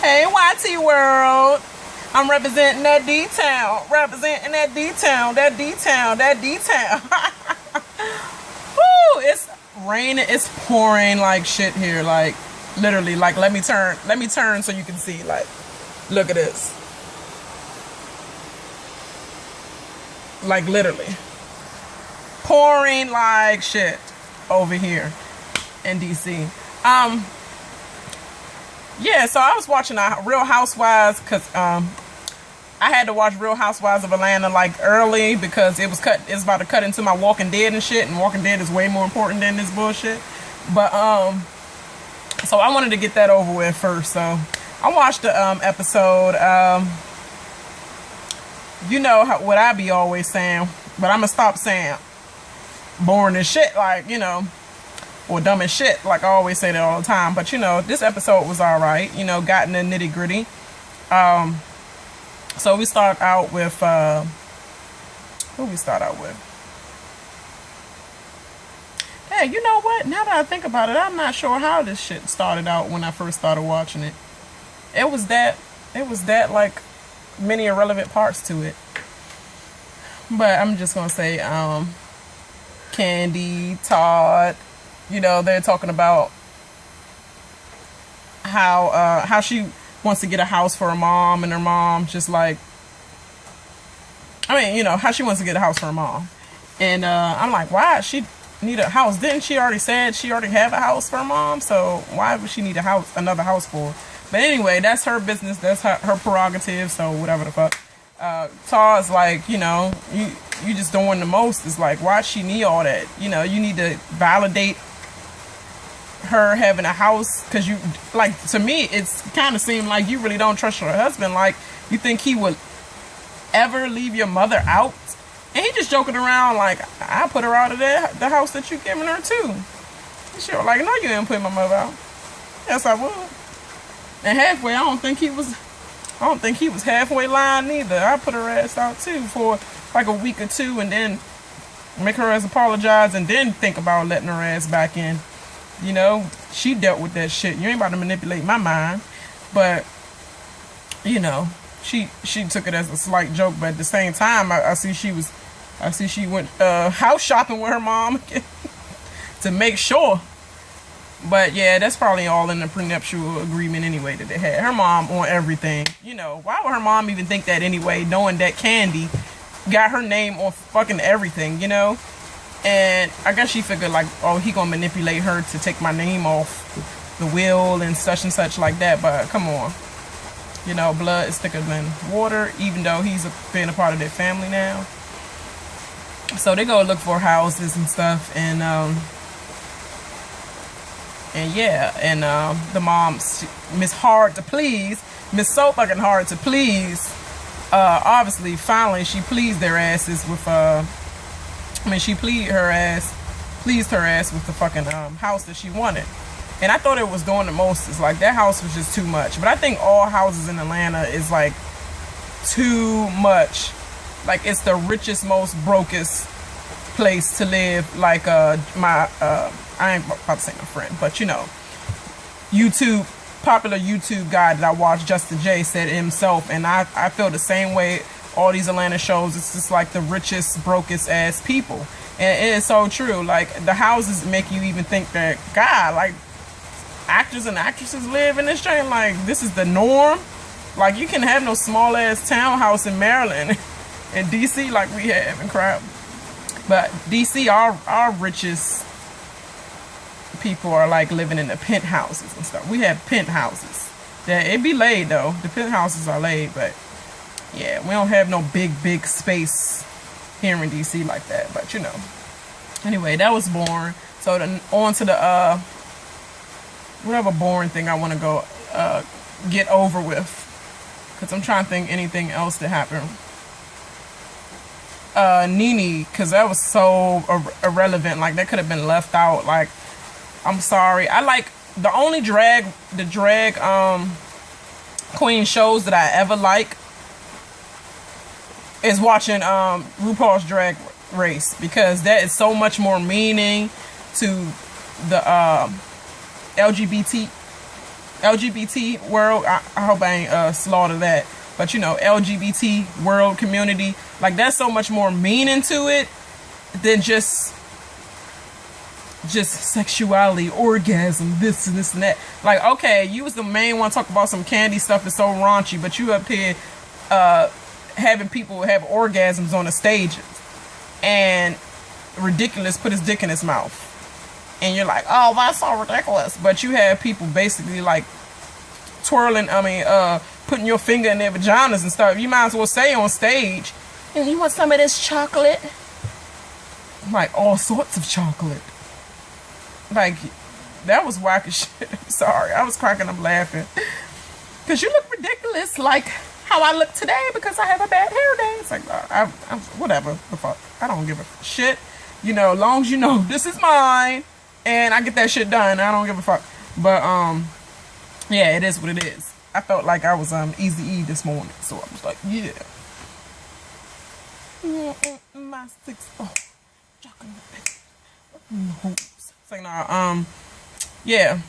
Hey, YT World. I'm representing that D-Town. Representing that D-Town. That D-Town. That D-Town. Woo! It's raining. It's pouring like shit here. Like, literally. Like, let me turn so you can see. Like, look at this. Like, literally. Pouring like shit over here in DC. Yeah, so I was watching Real Housewives because I had to watch Real Housewives of Atlanta like early because it's about to cut into my Walking Dead and shit, and Walking Dead is way more important than this bullshit. But so I wanted to get that over with first. So I watched the episode. You know what I be always saying, but I'm gonna stop saying boring as shit, like, you know, or dumb as shit, like I always say that all the time. But you know, this episode was all right, you know, got in the nitty gritty. So we start out with who we start out with? Hey, you know what, now that I think about it, I'm not sure how this shit started out when I first started watching it. It was that like many irrelevant parts to it. But I'm just gonna say Candy, Todd, you know, they're talking about how she wants to get a house for her mom, and her mom just like, I mean, you know, how she wants to get a house for her mom. And I'm like, why she need a house? Didn't she already said she already have a house for her mom? So why would she need another house for her? But anyway, that's her business. That's her prerogative. So whatever the fuck. Todd's like, you know, you just doing the most. It's like, why she need all that? You know, you need to validate her having a house, because you, like, to me it's kind of seemed like you really don't trust your husband. Like, you think he would ever leave your mother out? And he just joking around like, I put her out of the house that you giving her to. And she was like, no, you ain't putting my mother out. Yes, I would. And halfway, I don't think he was halfway lying neither. I put her ass out too for like a week or two, and then make her ass apologize, and then think about letting her ass back in. You know, she dealt with that shit. You ain't about to manipulate my mind. But, you know, she took it as a slight joke. But at the same time, I see she went house shopping with her mom to make sure. But yeah, that's probably all in the prenuptial agreement anyway that they had. Her mom on everything. You know, why would her mom even think that anyway, knowing that Candy got her name on fucking everything, you know? And I guess she figured like, oh, he gonna manipulate her to take my name off the will and such like that. But come on, you know, blood is thicker than water, even though he's been a part of their family now. So they go look for houses and stuff, and yeah, and the mom, Miss Hard to Please, Miss So fucking Hard to Please, obviously finally she pleased their asses with she pleased her ass with the fucking house that she wanted. And I thought it was doing the most. It's like, that house was just too much. But I think all houses in Atlanta is like too much. Like, it's the richest, most brokest place to live. Like I ain't about to say my friend, but you know, popular YouTube guy that I watched, Justin J, said it himself, and I feel the same way. All these Atlanta shows, it's just like the richest, brokest ass people. And it is so true. Like, the houses make you even think that, God, like, actors and actresses live in this train. Like, this is the norm. Like, you can have no small ass townhouse in Maryland and DC like we have and crap. But DC, our richest people are like living in the penthouses and stuff. We have penthouses. That it be laid though. The penthouses are laid, but yeah, we don't have no big space here in DC like that. But you know, anyway, that was boring. So then on to the whatever boring thing I want to go get over with, because I'm trying to think anything else that happened. Nene, because that was so irrelevant. Like, that could have been left out. Like, I'm sorry. I like the only drag queen shows that I ever like is watching RuPaul's Drag Race, because that is so much more meaning to the LGBT LGBT world, I hope I ain't slaughter that, but you know, LGBT world community, like there's so much more meaning to it than just sexuality, orgasm, this and this and that. Like, okay, you was the main one talk about some candy stuff that's so raunchy, but you up here having people have orgasms on the stage, and Ridiculous put his dick in his mouth. And you're like, oh, that's so ridiculous. But you have people basically like twirling, putting your finger in their vaginas and stuff. You might as well say on stage, and you want some of this chocolate? Like all sorts of chocolate. Like, that was whack as shit. I'm sorry. I was cracking up laughing. Because you look ridiculous like how I look today because I have a bad hair day. It's like, whatever the fuck. I don't give a shit. You know, as long as you know this is mine and I get that shit done, I don't give a fuck. But, yeah, it is what it is. I felt like I was Easy-E this morning. So I was like, yeah. My six. Oh, chocolate. It's like, nah, yeah.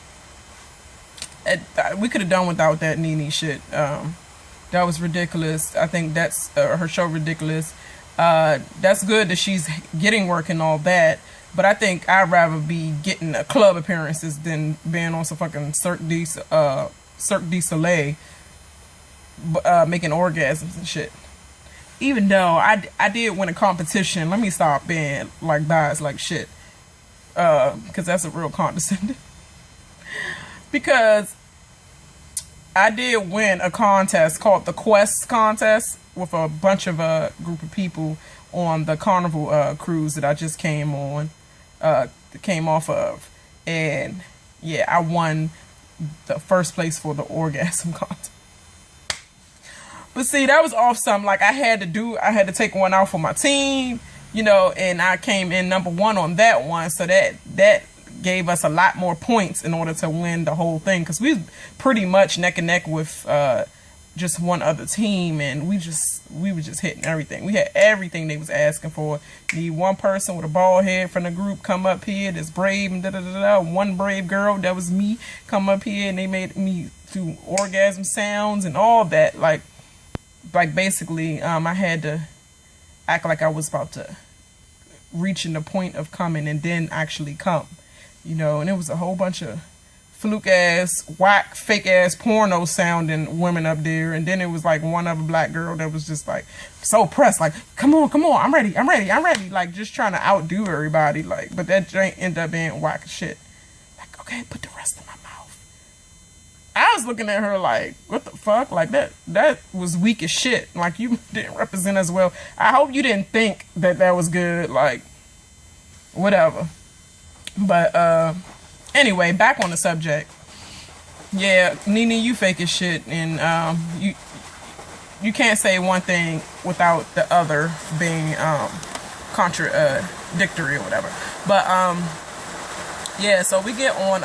We could have done without that Nene shit. That was ridiculous. I think that's her show ridiculous. That's good that she's getting work and all that, but I think I'd rather be getting club appearances than being on some fucking Cirque du Soleil, making orgasms and shit. Even though I did win a competition, let me stop being like biased like shit, because that's a real condescending. Because I did win a contest called the Quest contest with a bunch of group of people on the Carnival cruise that I just came off of, and yeah, I won the first place for the orgasm contest. But see, that was off something like I had to take one out for my team, you know, and I came in number 1 on that one, so that gave us a lot more points in order to win the whole thing, because we was pretty much neck and neck with just one other team, and we were just hitting everything. We had everything they was asking for. Need one person with a bald head from the group come up here that's brave and da-da-da-da. One brave girl, that was me, come up here, and they made me do orgasm sounds and all that. Like basically, I had to act like I was about to reaching the point of coming and then actually come. You know, and it was a whole bunch of fluke-ass, whack, fake-ass porno sounding women up there. And then it was like one other black girl that was just like so pressed, like, come on, I'm ready. Like, just trying to outdo everybody. Like, but that drink ended up being whack as shit. Like, okay, put the rest in my mouth. I was looking at her like, what the fuck? Like, that was weak as shit. Like, you didn't represent us well. I hope you didn't think that was good. Like, whatever. But anyway, back on the subject. Yeah, Nene, you fake as shit, and you can't say one thing without the other being contradictory or whatever. But yeah, so we get on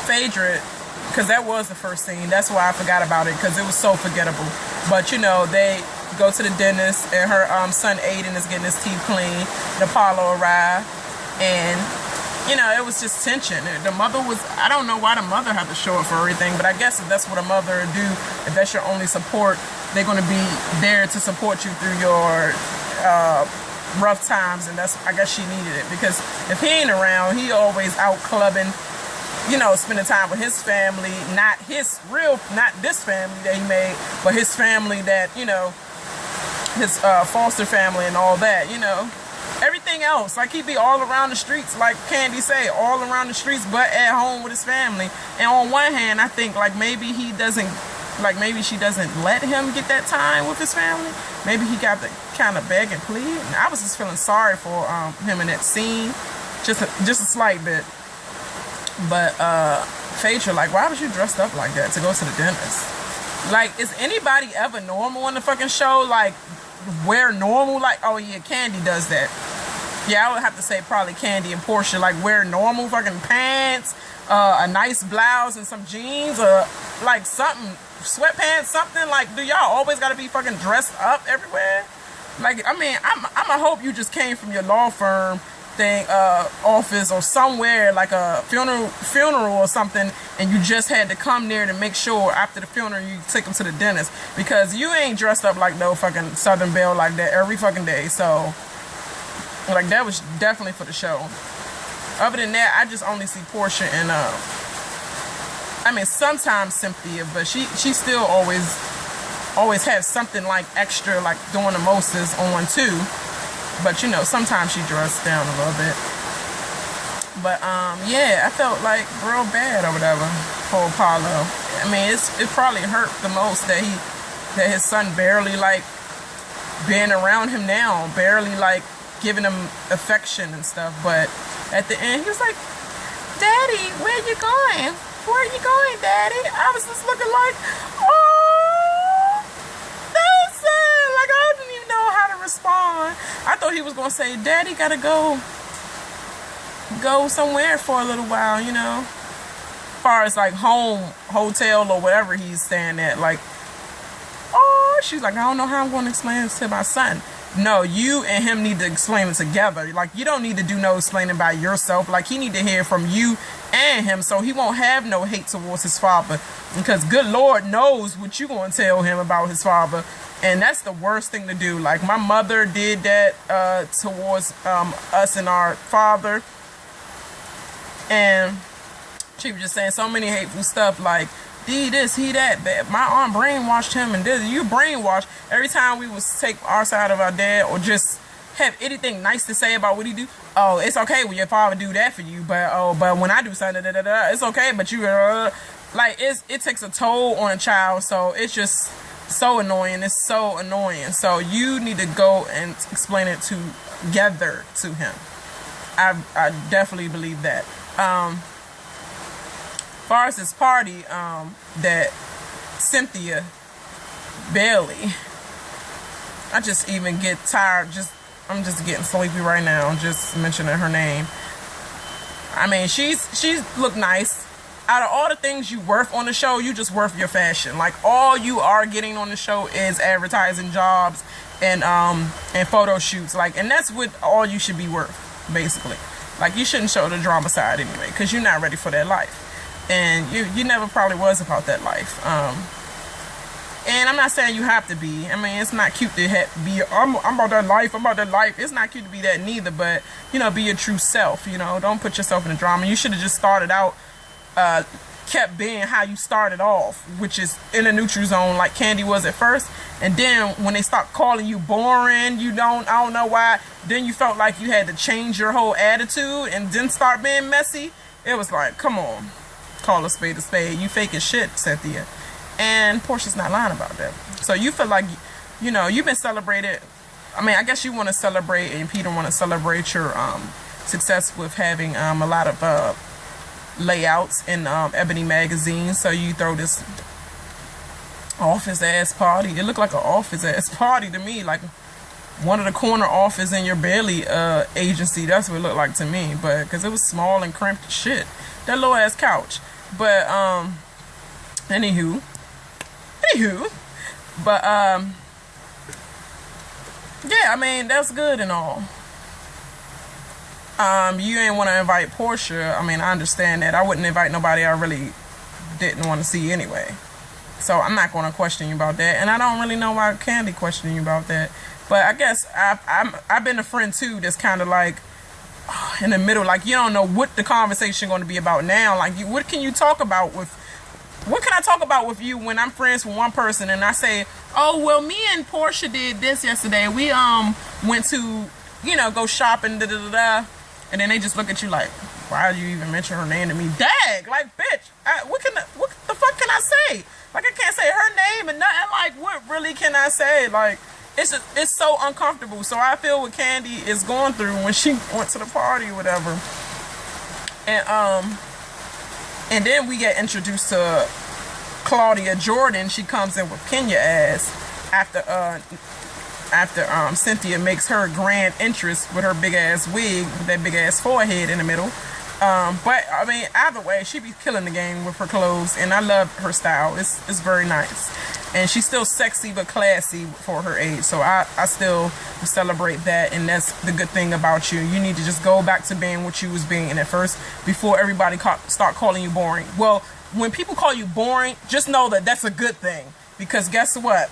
Phaedra, because that was the first scene. That's why I forgot about it, because it was so forgettable. But you know, they go to the dentist, and her son Aiden is getting his teeth cleaned. And Apollo arrived. And, you know, it was just tension. The mother was, I don't know why the mother had to show up for everything, but I guess if that's what a mother would do, if that's your only support, they're going to be there to support you through your rough times, and that's, I guess she needed it, because if he ain't around, he always out clubbing, you know, spending time with his family, not this family that he made, but his family that, you know, his foster family and all that, you know. Everything else, like he'd be all around the streets, like Candy say, all around the streets, but at home with his family. And on one hand, I think like maybe she doesn't let him get that time with his family. Maybe he got to kind of beg and plead. And I was just feeling sorry for him in that scene, just a slight bit. But Phaedra, like, why was you dressed up like that to go to the dentist? Like, is anybody ever normal on the fucking show? Like, wear normal? Like, oh yeah, Candy does that. Yeah, I would have to say probably Candy and Portia, like, wear normal fucking pants, a nice blouse and some jeans, or like something, sweatpants, something. Like, do y'all always gotta be fucking dressed up everywhere? Like, I mean, I hope you just came from your law firm thing, office or somewhere, like a funeral or something, and you just had to come there to make sure after the funeral you take them to the dentist, because you ain't dressed up like no fucking Southern Belle like that every fucking day. So like that was definitely for the show. Other than that, I just only see Portia and I mean sometimes Cynthia, but she still always has something like extra, like doing the Moses on too. But you know, sometimes she dressed down a little bit. But yeah, I felt like real bad or whatever for Apollo. I mean, it probably hurt the most that his son barely like being around him now, barely like giving him affection and stuff. But at the end, he was like, "Daddy, where you going? Where are you going, Daddy?" I was just looking like, oh, that's sad. Like I didn't even know how to respond. I thought he was gonna say, "Daddy, gotta go somewhere for a little while," you know, as far as like home, hotel or whatever he's staying at. Like, oh, she's like, "I don't know how I'm going to explain this to my son." No, you and him need to explain it together. Like, you don't need to do no explaining by yourself. Like, he need to hear from you and him, so he won't have no hate towards his father, because good Lord knows what you gonna tell him about his father. And that's the worst thing to do. Like, my mother did that towards us and our father. And she was just saying so many hateful stuff, like, he this, he that. My aunt brainwashed him, and this. You brainwashed. Every time we would take our side of our dad or just have anything nice to say about what he do, oh, it's okay when your father do that for you, but when I do something, it's okay, but you, like, it takes a toll on a child, so it's just so annoying. It's so annoying. So you need to go and explain it together to him. I definitely believe that. As far as this party, that Cynthia Bailey, I just even get tired. I'm just getting sleepy right now, just mentioning her name. I mean, she's look nice. Out of all the things you worth on the show, you just worth your fashion. Like, all you are getting on the show is advertising jobs and photo shoots. Like, and that's what all you should be worth, basically. Like, you shouldn't show the drama side anyway, because you're not ready for that life. And you never probably was about that life. And I'm not saying you have to be. I mean, it's not cute to be, I'm about that life, I'm about that life. It's not cute to be that neither, but, you know, be your true self, you know. Don't put yourself in the drama. You should have just started out, kept being how you started off, which is in a neutral zone like Candy was at first. And then when they stopped calling you boring, I don't know why, then you felt like you had to change your whole attitude and then start being messy. It was like, come on. Call a spade a spade. You fake as shit, Cynthia. And Portia's not lying about that. So you feel like, you know, you've been celebrated. I mean, I guess you want to celebrate, and Peter want to celebrate your success with having a lot of layouts in Ebony magazine. So you throw this office ass party. It looked like an office ass party to me, like one of the corner office in your Bailey agency. That's what it looked like to me. But because it was small and cramped as shit. That little ass couch. But anywho, but yeah, I mean, that's good and all. You ain't want to invite Portia. I mean, I understand that. I wouldn't invite nobody I really didn't want to see anyway. So I'm not going to question you about that. And I don't really know why Candy questioning you about that. But I guess I've been a friend too that's kind of like in the middle, like, you don't know what the conversation going to be about now. Like, what can I talk about with you when I'm friends with one person and I say, oh, well, me and Portia did this yesterday. We went to, you know, go shopping, da da da da, and then they just look at you like, why do you even mention her name to me? Dag, like, bitch, what the fuck can I say? Like, I can't say her name and nothing. Like, what really can I say? Like, it's so uncomfortable. So I feel what Candy is going through when she went to the party or whatever. And then we get introduced to Claudia Jordan. She comes in with Kenya ass after Cynthia makes her grand entrance with her big ass wig with that big ass forehead in the middle. But I mean, either way, she be killing the game with her clothes, and I love her style. It's very nice. And she's still sexy but classy for her age. So I still celebrate that, and that's the good thing about you. You need to just go back to being what you was being at first before everybody start calling you boring. Well, when people call you boring, just know that that's a good thing, because guess what?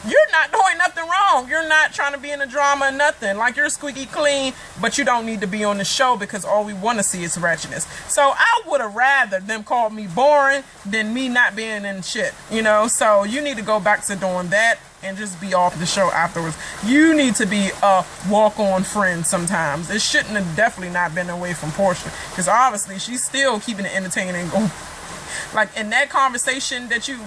You're not doing nothing wrong. You're not trying to be in a drama or nothing. Like, you're squeaky clean, but you don't need to be on the show because all we want to see is ratchetness. So I would have rather them call me boring than me not being in shit, you know? So you need to go back to doing that and just be off the show afterwards. You need to be a walk-on friend sometimes. It shouldn't have definitely not been away from Portia, because obviously she's still keeping it entertaining. Like, in that conversation that you...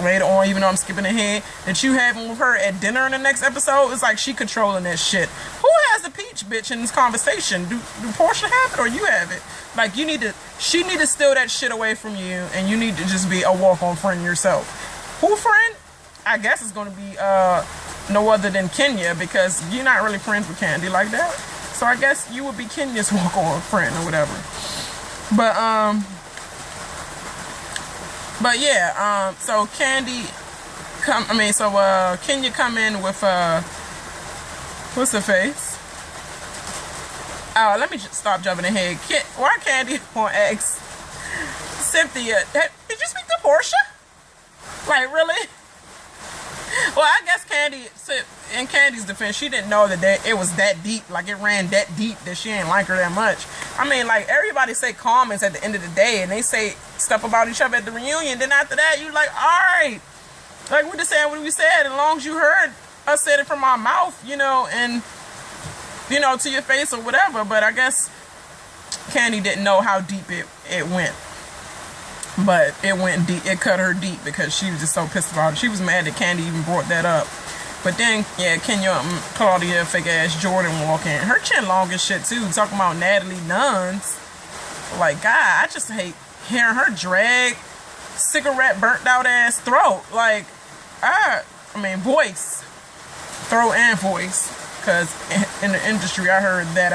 later on, even though I'm skipping ahead, that you having with her at dinner in the next episode, it's like she controlling that shit. Who has the peach, bitch, in this conversation? Do Portia have it or you have it? Like, she need to steal that shit away from you, and you need to just be a walk-on friend yourself. Who friend? I guess it's gonna be no other than Kenya, because you're not really friends with Candy like that. So I guess you would be Kenya's walk-on friend or whatever. But yeah, so Kenya come in with what's her face? Oh, let me just stop jumping ahead. Why Candy won't ask Cynthia, did you speak to Portia? Like, really? Well, I guess in Candy's defense, she didn't know that it was that deep. Like, it ran that deep that she ain't like her that much. I mean, like, everybody say comments at the end of the day, and they say stuff about each other at the reunion. Then after that, you like, all right. Like, we just said what we said. As long as you heard us say it from our mouth, you know, and, you know, to your face or whatever. But I guess Candy didn't know how deep it went. But it went deep. It cut her deep because she was just so pissed about it. She was mad that Candy even brought that up. But then, yeah, Claudia, fake ass Jordan walk in. Her chin long as shit too. Talking about Natalie Nuns. Like, God, I just hate hearing her drag cigarette burnt out ass throat. Like, I mean, voice. Throat and voice. Because in the industry, I heard that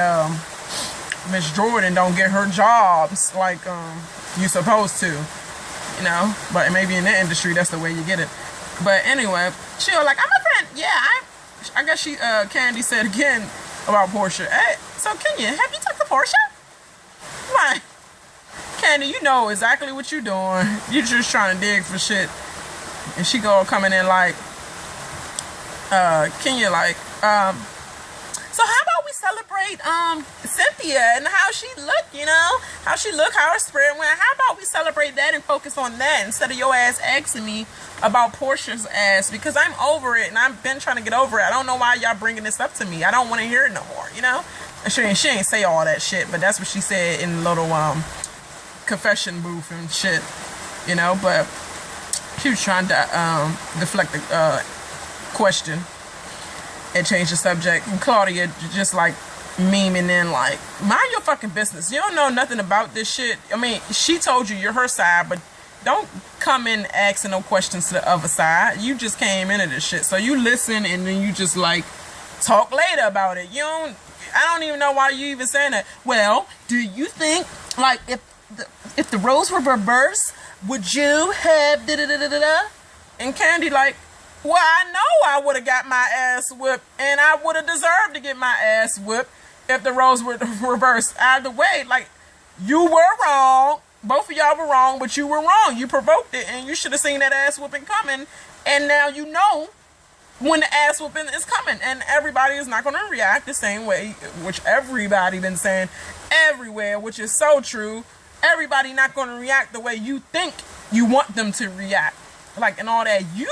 Miss Jordan don't get her jobs like you supposed to, you know. But maybe in that industry, that's the way you get it. But anyway, she was like, I'm a friend. Yeah, I guess Candy said again about Portia. Hey, so Kenya, have you talked to Portia? Like, Candy, you know exactly what you're doing. You're just trying to dig for shit. And she coming in like, Kenya like, so how about we celebrate Cynthia and how she looked, you know? How she looked, how her spirit went. How about we celebrate that and focus on that instead of your ass asking me about Portia's ass, because I'm over it and I've been trying to get over it. I don't know why y'all bringing this up to me. I don't want to hear it no more, you know? And she ain't say all that shit, but that's what she said in the little confession booth and shit, you know? But she was trying to deflect the question and change the subject, and Claudia just like memeing in like, mind your fucking business. You don't know nothing about this shit. I mean, she told you you're her side, but don't come in asking no questions to the other side. You just came into this shit, so you listen and then you just like talk later about it. I don't even know why you even saying that. Well, do you think like if the roles were reversed, would you have da da da da da? And Candy like, well, I know I would have got my ass whipped, and I would have deserved to get my ass whipped if the roles were reversed. Either way, like, you were wrong. Both of y'all were wrong, but you were wrong. You provoked it, and you should have seen that ass whooping coming, and now you know when the ass whooping is coming, and everybody is not going to react the same way, which everybody been saying everywhere, which is so true. Everybody not going to react the way you think you want them to react. Like, and all that. You're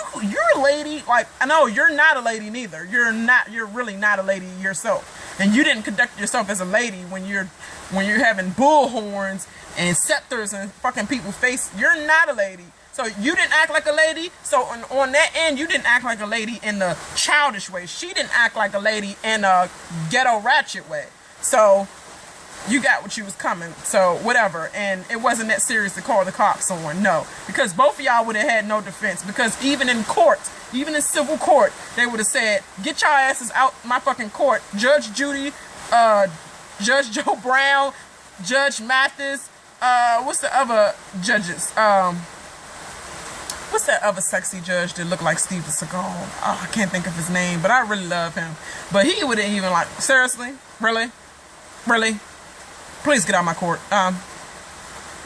a lady. Like, I know you're not a lady neither. You're really not a lady yourself. And you didn't conduct yourself as a lady when you're having bull horns and scepters and fucking people's face. You're not a lady. So you didn't act like a lady. So on that end, you didn't act like a lady in the childish way. She didn't act like a lady in a ghetto ratchet way. So you got what you was coming, so whatever. And it wasn't that serious to call the cops on, no, because both of y'all would have had no defense, because even in court, even in civil court, they would have said, get your asses out my fucking court. Judge Judy, Judge Joe Brown, Judge Mathis, what's the other judges, what's that other sexy judge that looked like Steven Seagal? Oh, I can't think of his name, but I really love him. But he wouldn't even like, seriously? Really? Really? Please get out of my court.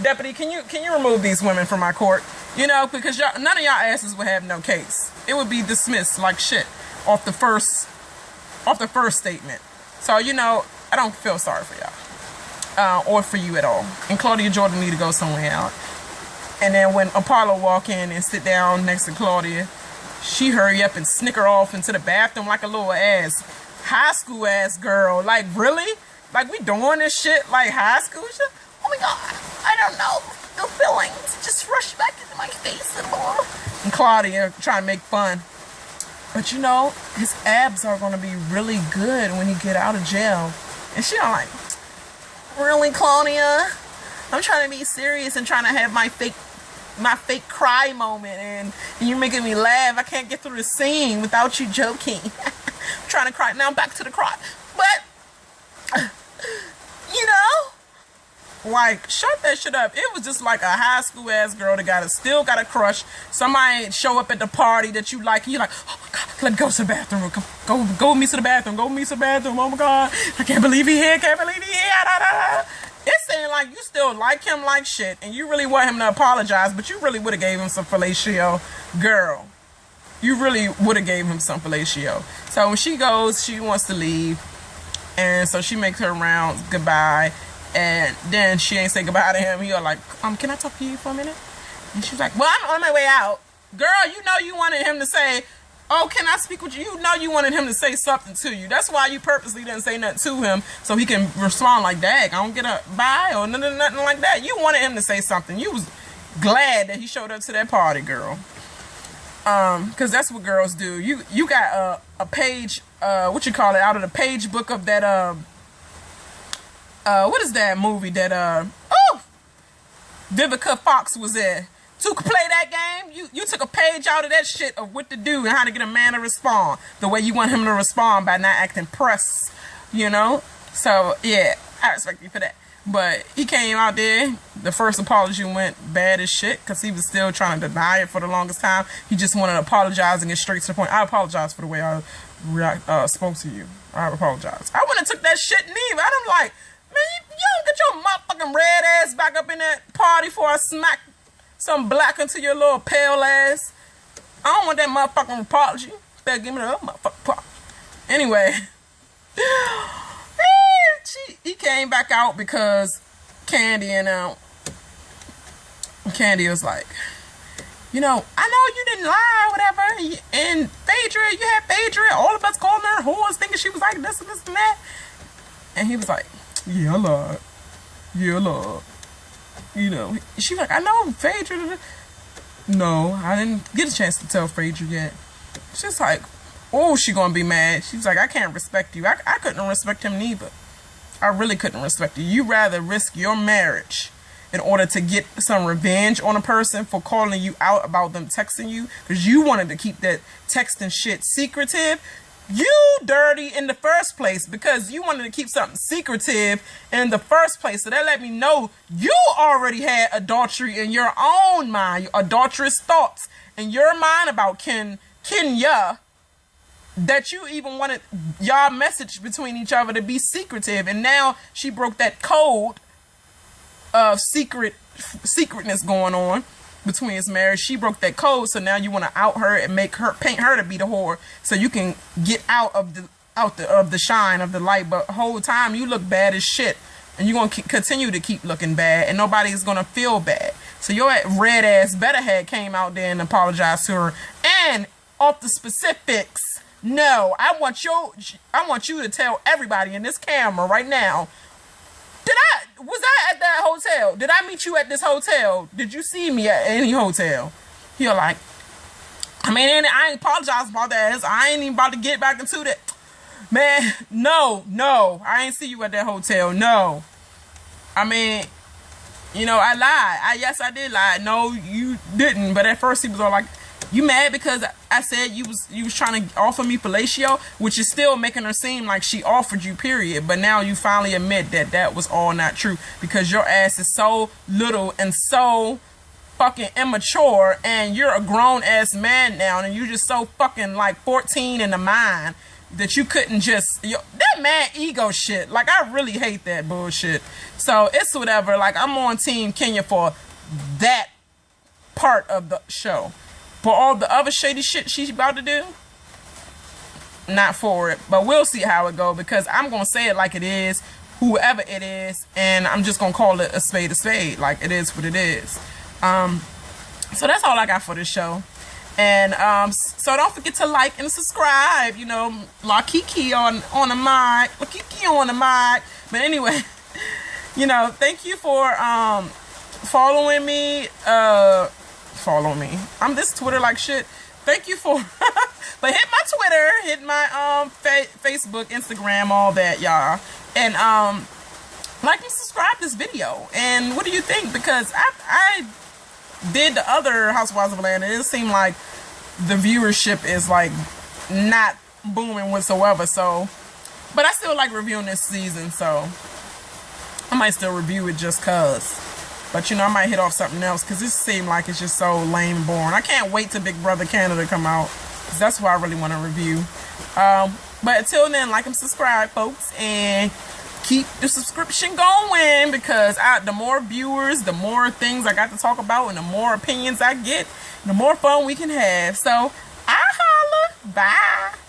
Deputy, can you remove these women from my court? You know, because none of y'all asses would have no case. It would be dismissed like shit off the first statement. So, you know, I don't feel sorry for y'all. Or for you at all. And Claudia Jordan need to go somewhere else. And then when Apollo walk in and sit down next to Claudia, she hurry up and snicker off into the bathroom like a little high school ass girl. Like, really? Like, we doing this shit like high school shit? Oh my God, I don't know. The feelings just rush back into my face and more. And Claudia trying to make fun. But you know, his abs are going to be really good when he get out of jail. And she like, really, Claudia? I'm trying to be serious and trying to have my fake cry moment, and you're making me laugh. I can't get through the scene without you joking. I'm trying to cry. Now back to the cry. But, you know, like, shut that shit up. It was just like a high school ass girl that still got a crush. Somebody show up at the party that you like, and you're like, oh my God, let me go to the bathroom. Go with me to the bathroom. Go with me to the bathroom. Oh my God, I can't believe he here. Can't believe he here. Da, da, da. It's saying like you still like him like shit, and you really want him to apologize, but you really would have gave him some fellatio, girl. You really would have gave him some fellatio. So when she goes, she wants to leave, and so she makes her rounds goodbye, and then she ain't say goodbye to him. He like, can I talk to you for a minute? And she's like, well, I'm on my way out. Girl, you know you wanted him to say, oh, can I speak with you? You know you wanted him to say something to you. That's why you purposely didn't say nothing to him, so he can respond like, dang, I don't get a bye or nothing like that. You wanted him to say something. You was glad that he showed up to that party, girl. Because that's what girls do. You got a page, what you call it, out of the page book of that, what is that movie that, Vivica Fox was in? To play that game, you took a page out of that shit of what to do and how to get a man to respond the way you want him to respond by not acting press, you know? So, yeah, I respect you for that. But he came out there, the first apology went bad as shit because he was still trying to deny it for the longest time. He just wanted to apologize and get straight to the point. I apologize for the way I spoke to you. I apologize. I wouldn't have took that shit neither. I'm like, man, you don't get your motherfucking red ass back up in that party before I smack some black into your little pale ass. I don't want that motherfucking apology. Better give me that motherfucking apology. Anyway, he came back out because Candy was like, you know, I know you didn't lie or whatever. And Phaedra, you had Phaedra. All of us calling her whores, thinking she was like this and this and that. And he was like, yeah, I lied. Yeah, I lied. You know, she was like, I know Phaedra. No, I didn't get a chance to tell Phaedra yet. She's like, oh, she gonna be mad. She's like, I can't respect you. I couldn't respect him neither. I really couldn't respect you. You rather risk your marriage in order to get some revenge on a person for calling you out about them texting you because you wanted to keep that texting shit secretive. You dirty in the first place because you wanted to keep something secretive in the first place. So that let me know you already had adultery in your own mind, adulterous thoughts in your mind about Kenya, that you even wanted y'all message between each other to be secretive. And now she broke that code of secretness going on between his marriage. She broke that code, so now you want to out her and paint her to be the whore so you can get out of the shine of the light. But the whole time you look bad as shit, and you're going to continue to keep looking bad, and nobody's going to feel bad. So your red ass better head came out there and apologized to her. And off the specifics, no, I want you to tell everybody in this camera right now. Was I at that hotel? Did I meet you at this hotel? Did you see me at any hotel? You're like, I mean, I ain't apologize about that. I ain't even about to get back into that. Man, no, I ain't see you at that hotel. No. I mean, you know, I lied. Yes, I did lie. No, you didn't. But at first he was all like, you mad because I said you was trying to offer me fellatio, which is still making her seem like she offered you, period. But now you finally admit that was all not true because your ass is so little and so fucking immature, and you're a grown ass man now, and you're just so fucking like 14 in the mind that you couldn't just that man ego shit. Like, I really hate that bullshit. So it's whatever. Like, I'm on Team Kenya for that part of the show. For all the other shady shit she's about to do, not for it. But we'll see how it go, because I'm gonna say it like it is, whoever it is, and I'm just gonna call it a spade a spade. Like, it is what it is. So that's all I got for this show. And so don't forget to like and subscribe. You know, La Kiki on the mic. La Kiki on the mic. But anyway, you know, thank you for following me. Follow me. I'm this Twitter like shit. Thank you for but hit my Twitter, hit my Facebook, Instagram, all that, y'all. And like and subscribe this video. And what do you think? Because I did the other Housewives of Atlanta. It seemed like the viewership is like not booming whatsoever. So, but I still like reviewing this season, so I might still review it just cause. But you know, I might hit off something else, because this seemed like it's just so lame and boring. I can't wait till Big Brother Canada come out, because that's what I really want to review. But until then, like and subscribe, folks, and keep the subscription going, because the more viewers, the more things I got to talk about, and the more opinions I get, the more fun we can have. So I holla. Bye.